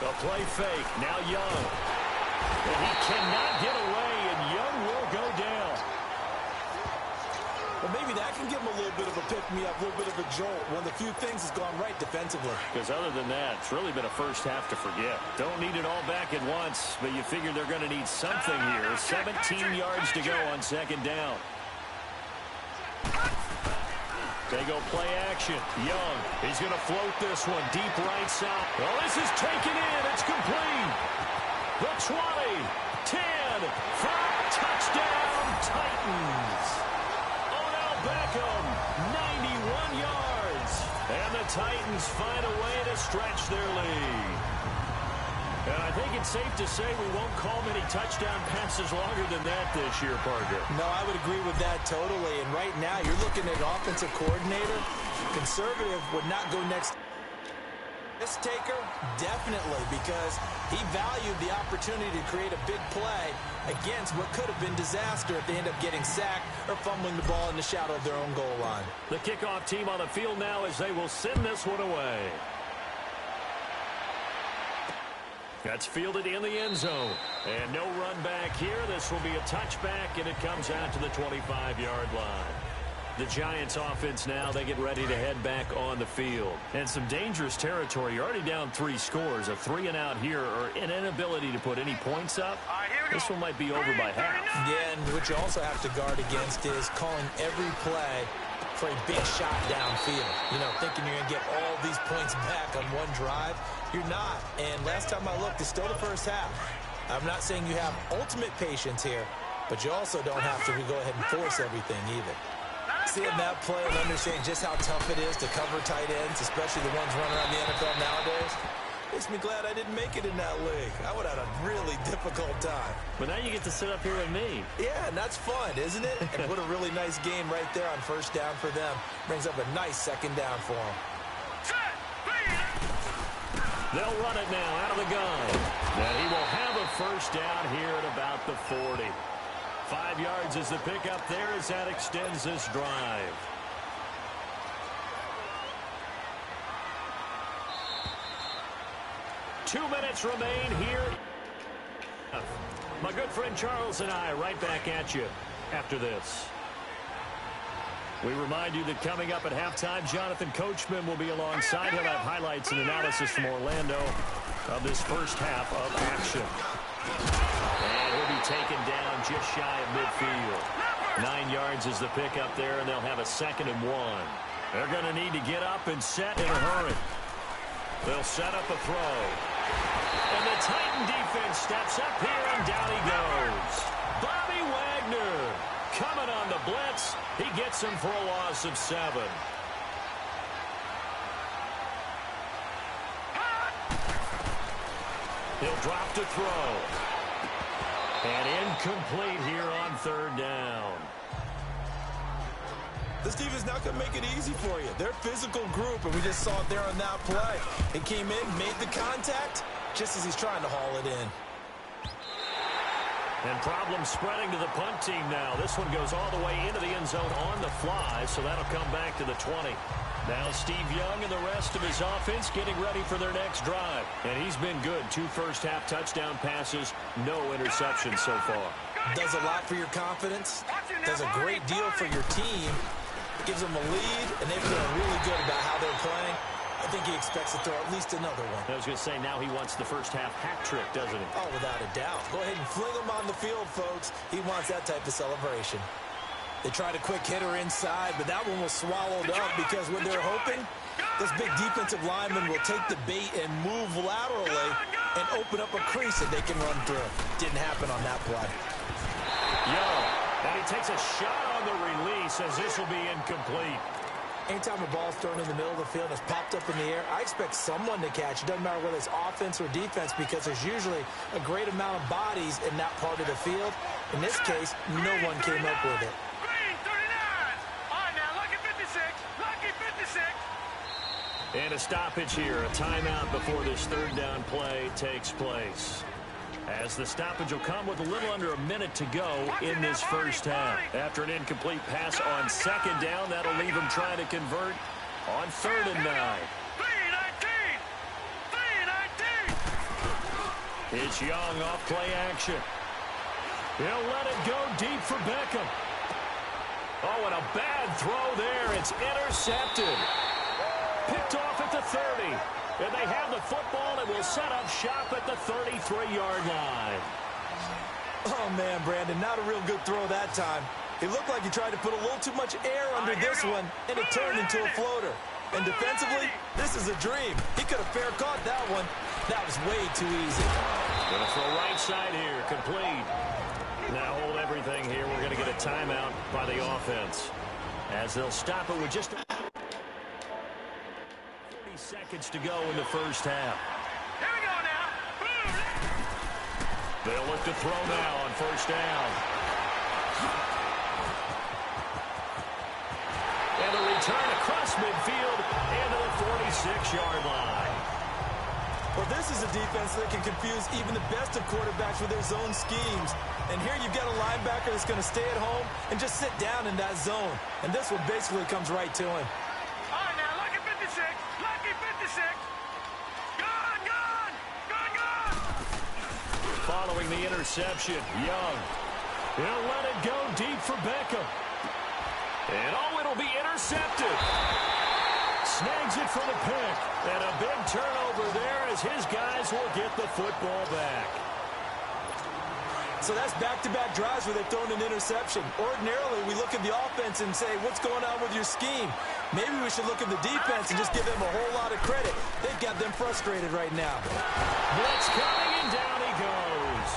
A play fake. Now Young. And he cannot get away, and Young will go down. But maybe that can give him a little bit of a pick-me-up, a little bit of a jolt. One of the few things has gone right defensively. Because other than that, it's really been a first half to forget. Don't need it all back at once, but you figure they're going to need something here. 17 yards to go on 2nd down. They go play action. Young, he's going to float this one deep right side. Well, this is taken in. It's complete. The 20, 10, 5, touchdown, Titans. Beckham, 91 yards. And the Titans find a way to stretch their lead. And I think it's safe to say we won't call many touchdown passes longer than that this year, Parker. No, I would agree with that totally. And right now, you're looking at offensive coordinator. Conservative would not go next. Risk taker, definitely, because he valued the opportunity to create a big play against what could have been disaster if they end up getting sacked or fumbling the ball in the shadow of their own goal line. The kickoff team on the field now as they will send this one away. That's fielded in the end zone. And no run back here. This will be a touchback, and it comes out to the 25-yard line. The Giants offense now, they get ready to head back on the field. And some dangerous territory. You're already down 3 scores. A 3-and-out here or an inability to put any points up. This one might be over by half. Yeah, and what you also have to guard against is calling every play for a big shot downfield. You know, thinking you're going to get all these points back on one drive. You're not. And last time I looked, it's still the first half. I'm not saying you have ultimate patience here, but you also don't have to go ahead and force everything either. Seeing that play and understanding just how tough it is to cover tight ends, especially the ones running around the NFL nowadays, makes me glad I didn't make it in that league. I would have had a really difficult time. But now you get to sit up here with me. Yeah, and that's fun, isn't it? And what a really nice game right there on 1st down for them. Brings up a nice 2nd down for them. They'll run it now out of the gun. And he will have a 1st down here at about the 40. 5 yards is the pickup there as that extends this drive. Two minutes remain here. My good friend Charles and I right back at you after this. We remind you that coming up at halftime, Jonathan Coachman will be alongside. He'll have highlights and analysis from Orlando of this first half of action. And he'll be taken down just shy of midfield. 9 yards is the pickup there, and they'll have a 2nd and 1. They're going to need to get up and set in a hurry. They'll set up a throw. And the Titan defense steps up here, and down he goes. Bobby Wagner coming on the blitz. He gets him for a loss of 7. He'll drop to throw. And incomplete here on 3rd down. This defense not going to make it easy for you. They're a physical group, and we just saw it there on that play. He came in, made the contact, just as he's trying to haul it in. And problems spreading to the punt team now. This one goes all the way into the end zone on the fly, so that'll come back to the 20. Now Steve Young and the rest of his offense getting ready for their next drive. And he's been good. 2 first-half touchdown passes, no interceptions so far. Does a lot for your confidence, does a great deal for your team, gives them a lead, and they feel really good about how they're playing. I think he expects to throw at least another one. I was going to say, now he wants the first-half hat trick, doesn't he? Oh, without a doubt. Go ahead and fling him on the field, folks. He wants that type of celebration. They tried a quick hitter inside, but that one was swallowed up because what they're hoping, this big defensive lineman will take the bait and move laterally and open up a crease that they can run through. Didn't happen on that play. Young, and he takes a shot on the release as this will be incomplete. Anytime a ball's thrown in the middle of the field and it's popped up in the air, I expect someone to catch. It doesn't matter whether it's offense or defense because there's usually a great amount of bodies in that part of the field. In this case, no one came up with it. And a stoppage here, a timeout before this third down play takes place. As the stoppage will come with a little under a minute to go in this first half. After an incomplete pass on second down, that'll leave him trying to convert on 3rd and 9. It's Young off play action. He'll let it go deep for Beckham. Oh, and a bad throw there. It's intercepted. Picked off at the 30. And they have the football and will set up shop at the 33-yard line. Oh, man, Brandon, not a real good throw that time. It looked like he tried to put a little too much air under this one, and it turned into a floater. And defensively, this is a dream. He could have fair caught that one. That was way too easy. Gonna throw right side here, complete. Now hold everything here. We're going to get a timeout by the offense. As they'll stop it with just 30 seconds to go in the first half. Here we go now. They'll look to throw now on first down. And a return across midfield into the 46-yard line. Well, this is a defense that can confuse even the best of quarterbacks with their zone schemes. And here you've got a linebacker that's going to stay at home and just sit down in that zone. And this one basically comes right to him. All right, now, lucky 56. Lucky 56. Gone, gone. Gone, gone. Following the interception, Young. He'll let it go deep for Beckham. And oh, it'll be intercepted. Snags it for the pick. And a big turnover there as his guys will get the football back. So that's back-to-back drives where they've thrown an interception. Ordinarily, we look at the offense and say, what's going on with your scheme? Maybe we should look at the defense and just give them a whole lot of credit. They've got them frustrated right now. Blitz coming, and down he goes.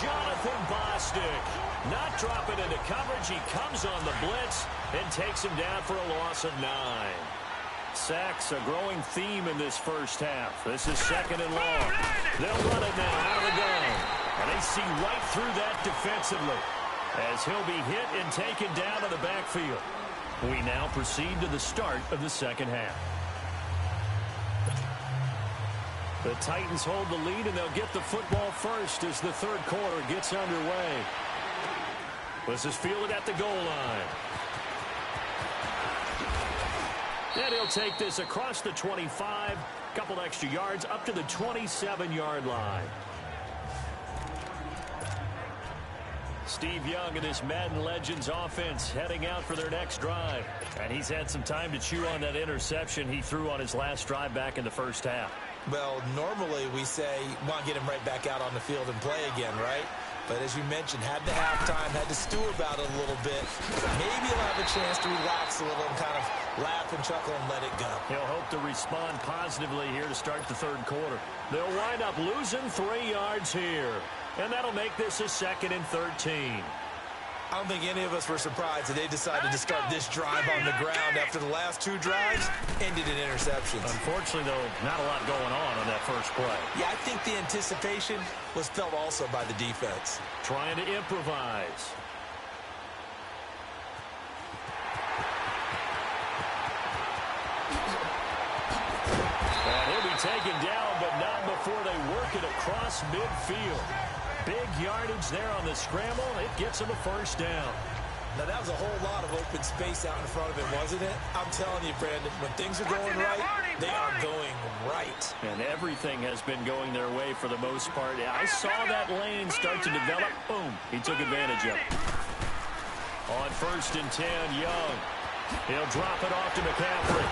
Jonathan Bostic not dropping into coverage. He comes on the blitz and takes him down for a loss of 9. Sacks, a growing theme in this first half. This is second and long. They'll run it now out of the gun. And they see right through that defensively as he'll be hit and taken down to the backfield. We now proceed to the start of the second half. The Titans hold the lead, and they'll get the football first as the third quarter gets underway. This is fielded at the goal line. And he'll take this across the 25, couple extra yards up to the 27-yard line. Steve Young and his Madden Legends offense heading out for their next drive. And he's had some time to chew on that interception he threw on his last drive back in the first half. Well, normally we say, want to get him right back out on the field and play again, right? But as you mentioned, had the halftime, had to stew about it a little bit. Maybe he'll have a chance to relax a little and kind of laugh and chuckle and let it go. He'll hope to respond positively here to start the third quarter. They'll wind up losing 3 yards here. And that'll make this a 2nd and 13. I don't think any of us were surprised that they decided to start this drive on the ground after the last 2 drives ended in interceptions. Unfortunately, though, not a lot going on that first play. Yeah, I think the anticipation was felt also by the defense. Trying to improvise. taken down, but not before they work it across midfield. Big yardage there on the scramble. It gets him a first down. Now, that was a whole lot of open space out in front of him, wasn't it? I'm telling you, Brandon, when things are going right, they are going right. And everything has been going their way for the most part. I saw that lane start to develop. Boom. He took advantage of it. On 1st and 10, Young. He'll drop it off to McCaffrey.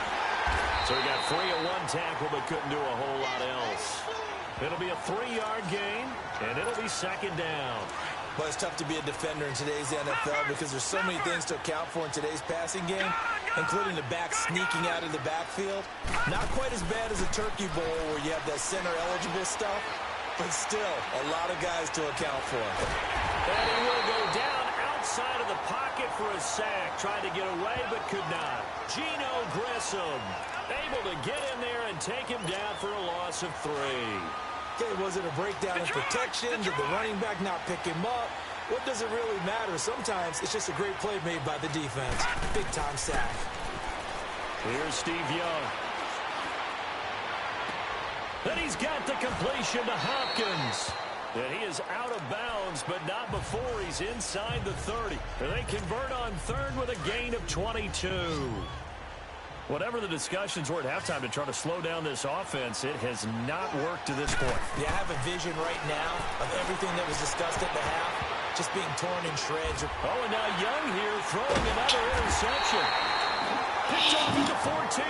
So he got free of one tackle, but couldn't do a whole lot else. It'll be a 3-yard gain, and it'll be 2nd down. Well, it's tough to be a defender in today's NFL because there's so many things to account for in today's passing game, including the back sneaking out of the backfield. Not quite as bad as a turkey bowl where you have that center-eligible stuff, but still a lot of guys to account for. And he will go down outside of the pocket for a sack. Tried to get away, but could not. Geno Grissom able to get in there and take him down for a loss of 3. Okay, was it a breakdown in protection? Did the running back not pick him up? What does it really matter? Sometimes it's just a great play made by the defense. Big-time sack. Here's Steve Young. Then he's got the completion to Hopkins. And he is out of bounds, but not before he's inside the 30. And they convert on 3rd with a gain of 22. Whatever the discussions were at halftime to try to slow down this offense, it has not worked to this point. Yeah, I have a vision right now of everything that was discussed at the half just being torn in shreds. Oh, and now Young here throwing another interception. Picked off at the 14.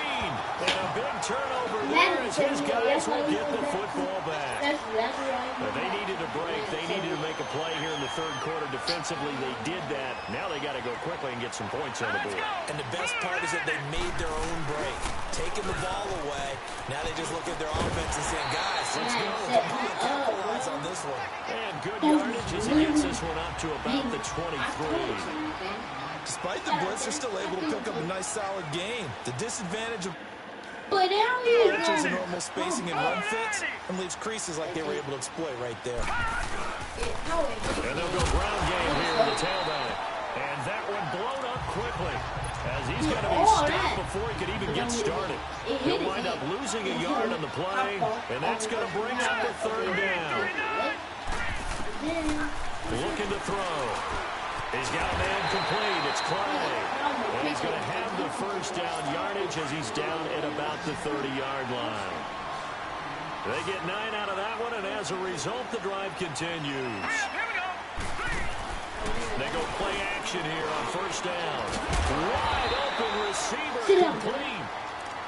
And a big turnover there as his guys will get the football back. But they needed a break. They needed to make a play here in the 3rd quarter. Defensively, they did that. Now they got to go quickly and get some points on the board. And the best part is that they made their own break. Taking the ball away. Now they just look at their offense and say, guys, let's go. Capitalize on this one. And good yardage as he gets this one up to about the 23. Despite the blitz, they're still able to pick up a nice, solid gain. The disadvantage of is a normal spacing and run fits and leaves creases like they were able to exploit right there. And they'll go ground game here in the tailback. And that one blown up quickly as he's going to be stopped before he could even get started. He'll wind up losing a yard on the play, and that's going to bring up the 3rd down. Looking to throw. He's got a man complete. It's Clay. And he's going to have the 1st down yardage as he's down at about the 30-yard line. They get 9 out of that one, and as a result, the drive continues. They go play action here on 1st down. Wide open receiver complete.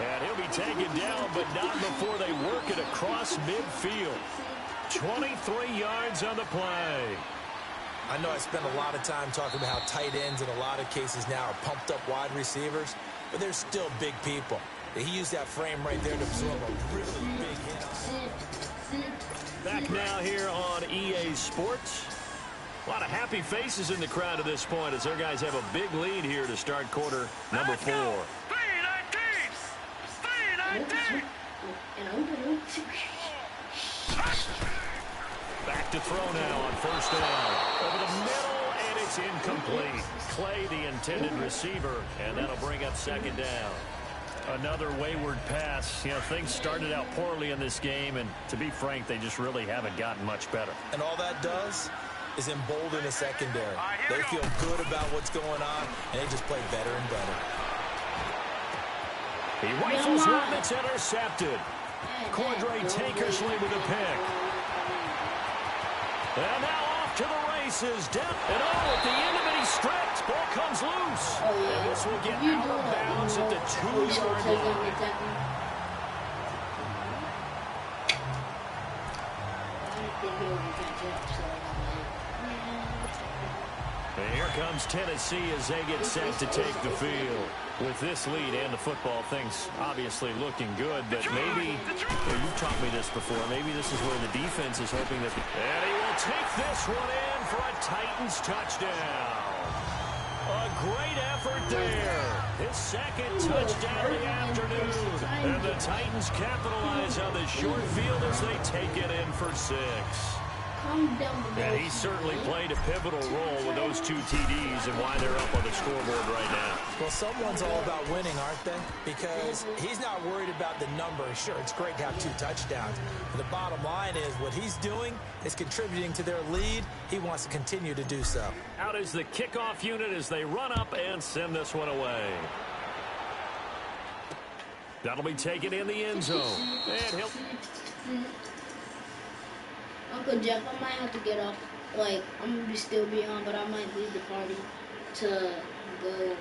And he'll be taken down, but not before they work it across midfield. 23 yards on the play. I know I spend a lot of time talking about how tight ends in a lot of cases now are pumped up wide receivers, but they're still big people. He used that frame right there to absorb a really big hit. Back now here on EA Sports. A lot of happy faces in the crowd at this point as their guys have a big lead here to start quarter number 4. Back to throw now on 1st down. Over the middle, and it's incomplete. Clay, the intended receiver, and that'll bring up 2nd down. Another wayward pass. You know, things started out poorly in this game, and to be frank, they just really haven't gotten much better. And all that does is embolden the secondary. They feel good about what's going on, and they just play better and better. He rifles one that's intercepted. Cordray Tankersley with a pick. And now off to the races. Down and at the end of it, he's stripped. Ball comes loose. And this will get out of bounds at the 2-yard line. And here comes Tennessee as they get set to take the field. With this lead and the football, things obviously looking good, but maybe, you taught me this before, maybe this is where the defense is hoping that, and he will take this one in for a Titans touchdown. A great effort there. His 2nd touchdown of the afternoon. And the Titans capitalize on the short field as they take it in for 6. Comment down below. And he certainly played a pivotal role with those 2 TDs and why they're up on the scoreboard right now. Well, someone's all about winning, aren't they? Because he's not worried about the number. Sure, it's great to have 2 touchdowns. But the bottom line is what he's doing is contributing to their lead. He wants to continue to do so. Out is the kickoff unit as they run up and send this one away. That'll be taken in the end zone. And he'll... Uncle Jeff, I might have to get off. Like, I'm going to still be on, but I might leave the party to go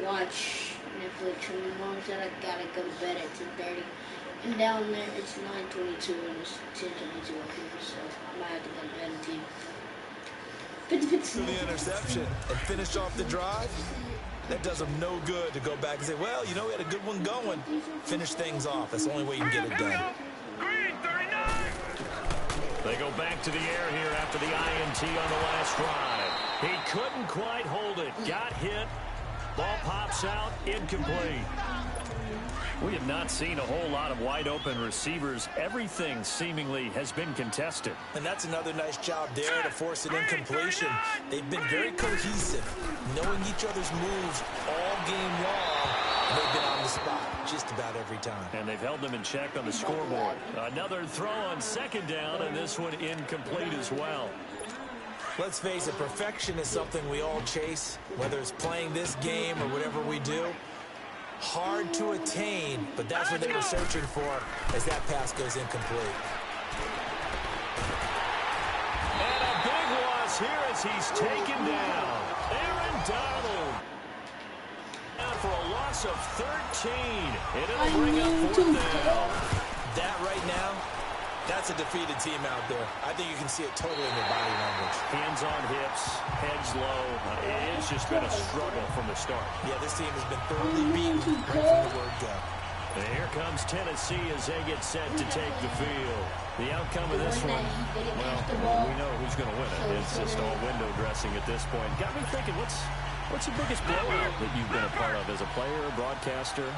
watch Netflix. And Mom said I got to go to bed at 10:30. And down there, it's 9:22 and it's 10:22 up here, so I might have to go to bed at 10. To the interception and finish off the drive. That does them no good to go back and say, well, you know, we had a good one going. Finish things off. That's the only way you can get it done. They go back to the air here after the INT on the last drive. He couldn't quite hold it. Got hit. Ball pops out. Incomplete. We have not seen a whole lot of wide open receivers. Everything seemingly has been contested. And that's another nice job there to force an incompletion. They've been very cohesive, knowing each other's moves all game long. They've been on the spot just about every time. And they've held them in check on the scoreboard. Another throw on second down, and this one incomplete as well. Let's face it, perfection is something we all chase, whether it's playing this game or whatever we do. Hard to attain, but that's what they were searching for as that pass goes incomplete. And a big loss here as he's taken down. Aaron Donald. Now for a loss of 13. And it'll bring up 4th down. That right now, that's a defeated team out there. I think you can see it totally in their body language. Hands on hips, heads low. It's just been a struggle from the start. Yeah, this team has been thoroughly beaten right from the word go. And here comes Tennessee as they get set to take the field. The outcome of this one, well, we know who's going to win it. It's just all window dressing at this point. Got me thinking, what's the biggest blowout that you've been a part of as a player, broadcaster?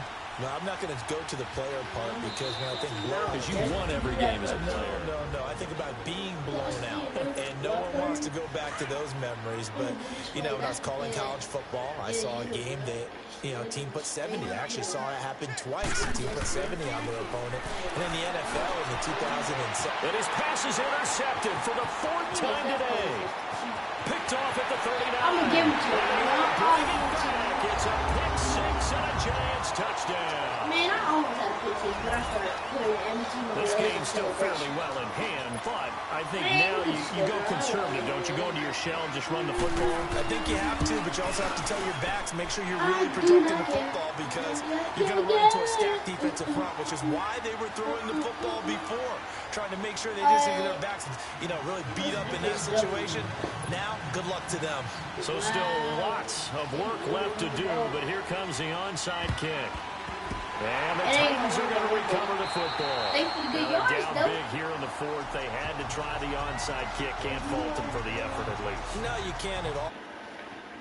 No, I'm not going to go to the player part because when I think blowout... Because you won every game as a player. No. I think about being blown out. And no one wants to go back to those memories. But, you know, when I was calling college football, I saw a game that, you know, team put 70. I actually saw it happen twice. A team put 70 on their opponent. And in the NFL in the 2007... And his pass is intercepted for the 4th time today. Picked off at the 39. I'm going to give it to him. It's a pick 6 and a Giants touchdown. Man, I almost had a pick 6, but I started putting every team on This game's still fairly well in hand, but I think now you go conservative, don't you? Go into your shell and just run the football? I think you have to, but you also have to tell your backs, make sure you're really protecting the football because you're going to run into a stacked defensive front, which is why they were throwing the football before, trying to make sure they just get their backs, you know, really beat up in that situation. Now, good luck to them. So still lots of work left to do, but here comes the onside kick. And the Titans are going to recover the football. Now they're down big here in the 4th. They had to try the onside kick. Can't fault them for the effort at least. No, you can't at all.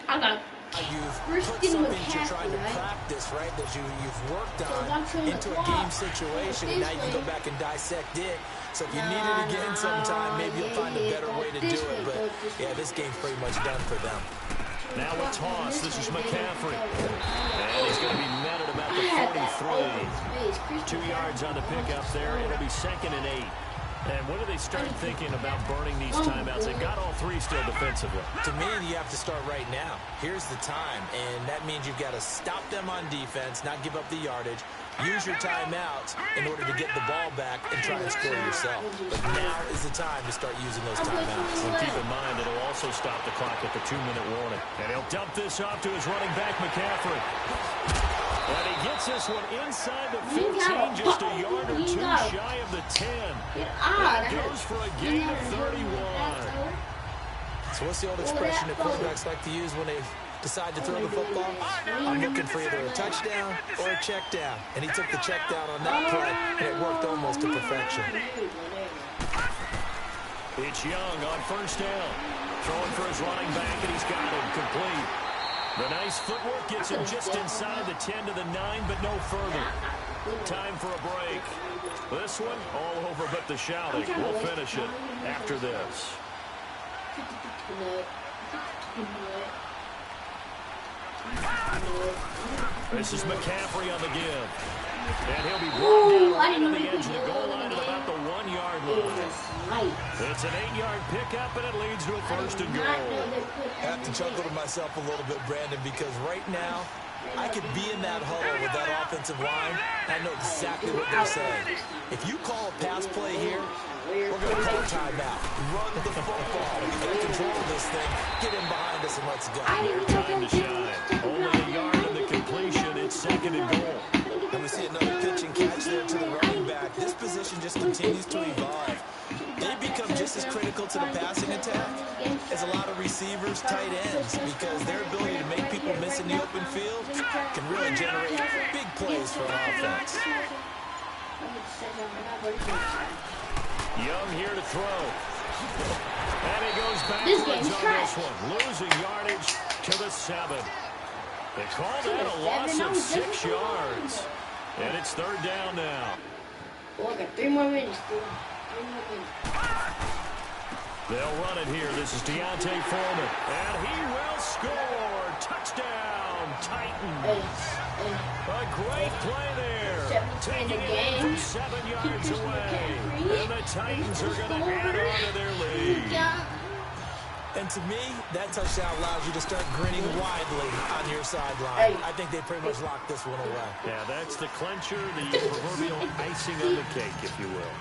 I got You've put something that you're trying to practice, right, that you've worked on into a game situation, and now you can go back and dissect it. So if you need it again sometime, maybe you'll find a better way to do it. But, yeah, this game's pretty much done for them. Now a toss. This is McCaffrey. And he's going to be met at about the 43. 2 yards on the pickup there. It'll be 2nd and 8. And when do they start thinking about burning these timeouts? They got all 3 still defensively. To me, you have to start right now. Here's the time, and that means you've got to stop them on defense, not give up the yardage, use your timeouts in order to get the ball back and try and score yourself. But now is the time to start using those timeouts. And keep in mind, it'll also stop the clock at the 2-minute warning. And he'll dump this off to his running back, McCaffrey. And he gets this one inside the 15, just a yard or 2 shy of the 10. And goes for a gain of 31. So what's the old expression that quarterbacks like to use when they decide to throw the football? I'm looking for either a touchdown or a check down. And he took the check down on that play, and it worked almost to perfection. It's Young on 1st down. Throwing for his running back, and he's got him complete. The nice footwork gets him just inside the 10 to the 9, but no further. Time for a break. This one, all over but the shouting. We'll finish it after this. This is McCaffrey on the give. And he'll be brought down right on the edge of the goal line at about the 1-yard line. It's an 8-yard pickup, and it leads to a first and goal. I have to chuckle to myself a little bit, Brandon, because right now, I could be in that huddle with that offensive line, and I know exactly what they're saying. If you call a pass play here, we're going to call a timeout. Run the football. We've got control of this thing. Get in behind us and let's go. Their time to shine. Only a yard in the completion. It's second and goal. And we see another pitch and catch there to the running back. This position just continues to evolve. They become just as critical to the passing attack as a lot of receivers, tight ends, because their ability to make people miss in the open field can really generate big plays for an offense. Young here to throw. And he goes backwards on this one. Losing yardage to the 7. They call that a loss of 6 yards. And it's third down now. Well, I got 3 more minutes, dude. They'll run it here. This is Deontay Foreman. And he will score. Touchdown, Titans. A great play there. Taking it from 7 yards away. And the Titans are going to add on to their lead. And to me, that touchdown allows you to start grinning widely on your sideline. I think they pretty much locked this one away. Yeah, that's the clincher, the proverbial icing on the cake, if you will.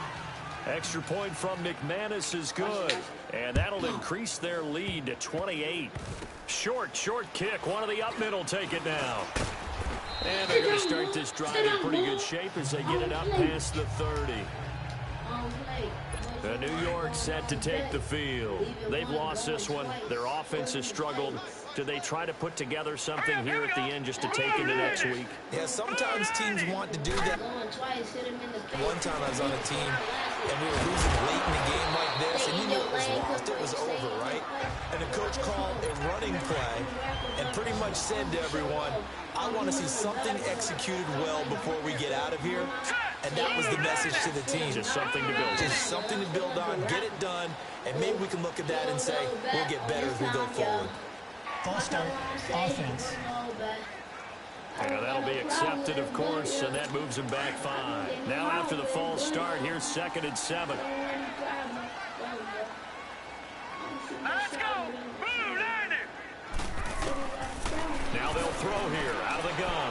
Extra point from McManus is good, and that'll increase their lead to 28. Short kick. One of the up mid will take it now. And they're going to start this drive in pretty good shape as they get it up past the 30. New York set to take the field. They've lost this one. Their offense has struggled. Do they try to put together something here at the end just to take into next week? Yeah, sometimes teams want to do that. One time I was on a team, and we were losing late in the game like this, and you knew it was lost. It was over, right? And the coach called a running play and pretty much said to everyone, I want to see something executed well before we get out of here. And that was the message to the team. Just something to build on. Just something to build on, get it done, and maybe we can look at that and say, we'll get better as we go forward. False start, offense. Yeah, that'll be accepted, of course, and that moves him back 5. Now after the false start, here's 2nd and 7. Let's go. Move, line it. Now they'll throw here, out of the gun.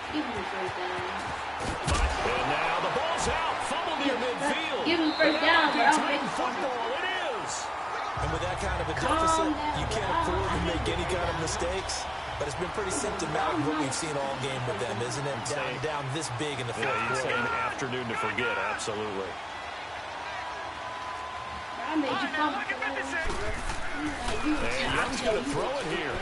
And now the ball's out, fumbled near midfield. Give him first down, bro. Football, it is. And with that kind of a deficit, you can't afford to make any kind of mistakes. But it's been pretty symptomatic of what we've seen all game with them, isn't it? Down this big in the fourth quarter. You'd say an afternoon to forget, absolutely. I made you fumble. And Young's going to throw it here.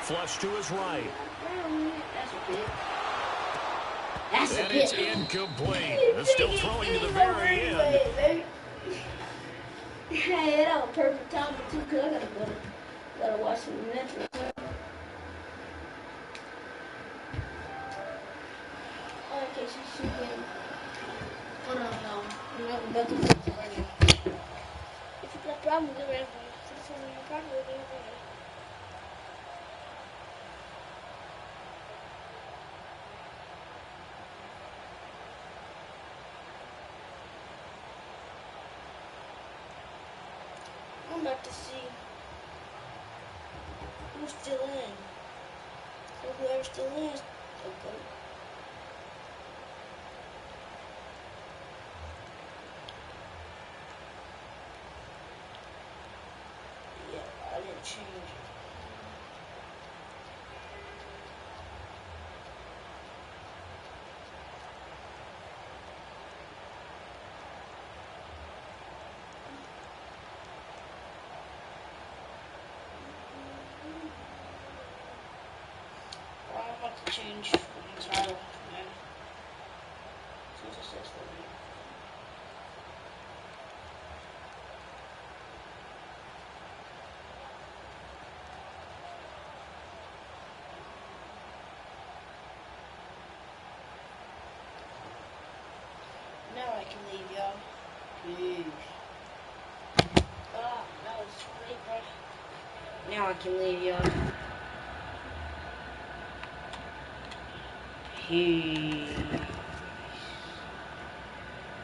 Flush to his right. That's a And bit. it's incomplete. They're still throwing to the very end. Hey, that was perfect timing too, cause I gotta watch some Netflix. Oh, okay, she's shooting. Hold on, no. I'm not about to fix it. If you got problems with it, I'm about to see who's still in. So whoever's still in is okay. Yeah, I didn't change it. I'm about to change the title, man. Since it says that. can leave, y'all. Peace. That was funny, bro. Now I can leave, y'all. Peace.